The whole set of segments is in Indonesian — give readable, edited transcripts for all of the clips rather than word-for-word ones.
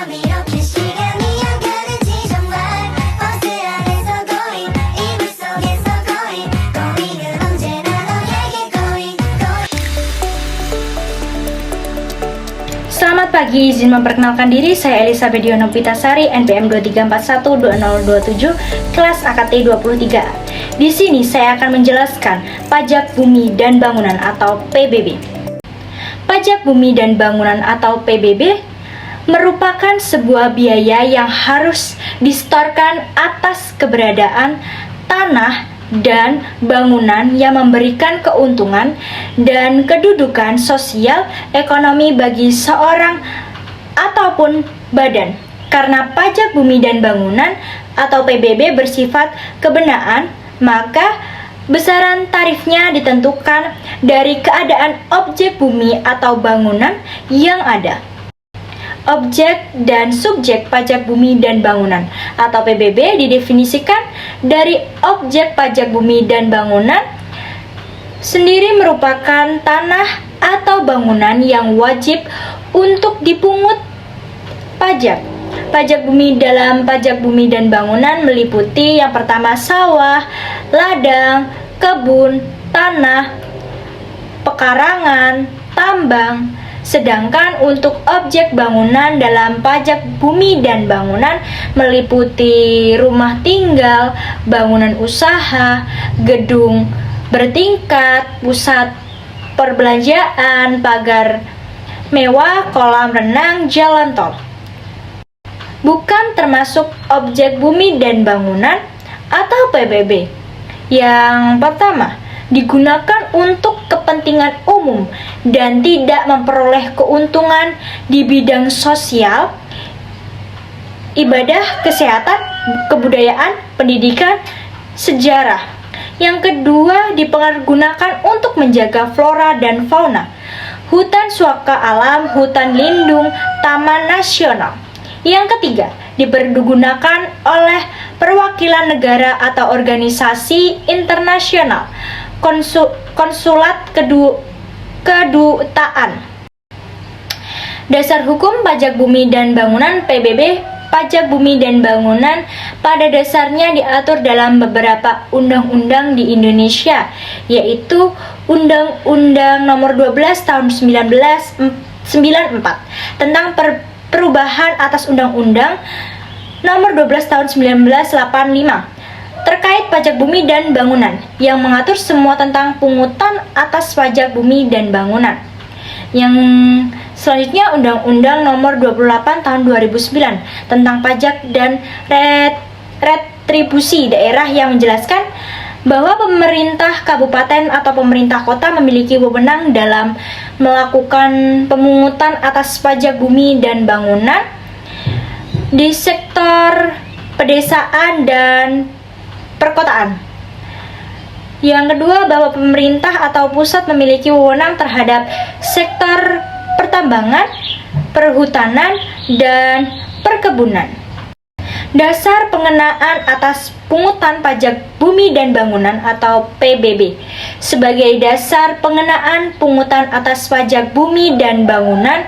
밤이렇게 시간이 안 가는지 정말 버스 안에서 going 이불 속에서 going going 은 언제나 너에게 going going. Selamat pagi, izin memperkenalkan diri, saya Elizabeth Diono Pitasari, NPM 23412027, kelas AKT 23. Di sini saya akan menjelaskan pajak bumi dan bangunan atau PBB. Pajak bumi dan bangunan atau PBB merupakan sebuah biaya yang harus disetorkan atas keberadaan tanah dan bangunan yang memberikan keuntungan dan kedudukan sosial ekonomi bagi seorang ataupun badan. Karena pajak bumi dan bangunan atau PBB bersifat kebenaan, maka besaran tarifnya ditentukan dari keadaan objek bumi atau bangunan yang ada. Objek dan subjek pajak bumi dan bangunan atau PBB didefinisikan dari objek pajak bumi dan bangunan sendiri merupakan tanah atau bangunan yang wajib untuk dipungut pajak. Pajak bumi dalam pajak bumi dan bangunan meliputi yang pertama sawah, ladang, kebun, tanah, pekarangan, tambang. Sedangkan untuk objek bangunan dalam pajak bumi dan bangunan meliputi rumah tinggal, bangunan usaha, gedung bertingkat, pusat perbelanjaan, pagar mewah, kolam renang, jalan tol. Bukan termasuk objek bumi dan bangunan atau PBB. Yang pertama, digunakan untuk kepentingan umum dan tidak memperoleh keuntungan di bidang sosial, ibadah, kesehatan, kebudayaan, pendidikan, sejarah. Yang kedua, dipergunakan untuk menjaga flora dan fauna, hutan suaka alam, hutan lindung, taman nasional. Yang ketiga, dipergunakan oleh perwakilan negara atau organisasi internasional, konsulat kedutaan. Dasar hukum pajak bumi dan bangunan PBB. Pajak bumi dan bangunan pada dasarnya diatur dalam beberapa undang-undang di Indonesia, yaitu Undang-Undang Nomor 12 Tahun 1994 tentang perubahan atas Undang-Undang Nomor 12 Tahun 1985 terkait pajak bumi dan bangunan yang mengatur semua tentang pungutan atas pajak bumi dan bangunan. Yang selanjutnya Undang-Undang Nomor 28 Tahun 2009 tentang pajak dan retribusi daerah yang menjelaskan bahwa pemerintah kabupaten atau pemerintah kota memiliki wewenang dalam melakukan pemungutan atas pajak bumi dan bangunan di sektor pedesaan dan perkotaan. Yang kedua, bahwa pemerintah atau pusat memiliki wewenang terhadap sektor pertambangan, perhutanan, dan perkebunan. Dasar pengenaan atas pungutan pajak bumi dan bangunan atau PBB. Sebagai dasar pengenaan pungutan atas pajak bumi dan bangunan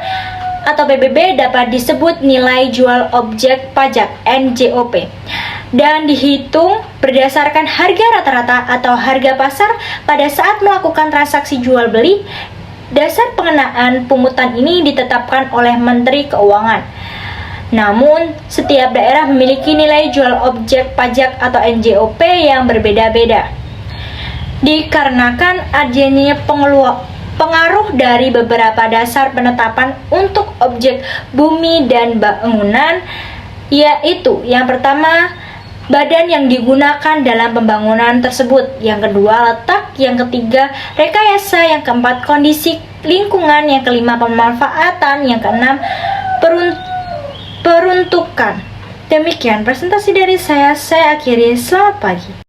atau PBB dapat disebut nilai jual objek pajak (NJOP) dan dihitung berdasarkan harga rata-rata atau harga pasar pada saat melakukan transaksi jual beli. Dasar pengenaan pungutan ini ditetapkan oleh Menteri Keuangan. Namun, setiap daerah memiliki nilai jual objek pajak atau NJOP yang berbeda-beda. Dikarenakan adanya pengaruh dari beberapa dasar penetapan untuk objek bumi dan bangunan, yaitu yang pertama, badan yang digunakan dalam pembangunan tersebut, yang kedua letak, yang ketiga rekayasa, yang keempat kondisi lingkungan, yang kelima pemanfaatan, yang keenam peruntukan. Demikian presentasi dari saya akhiri. Selamat pagi.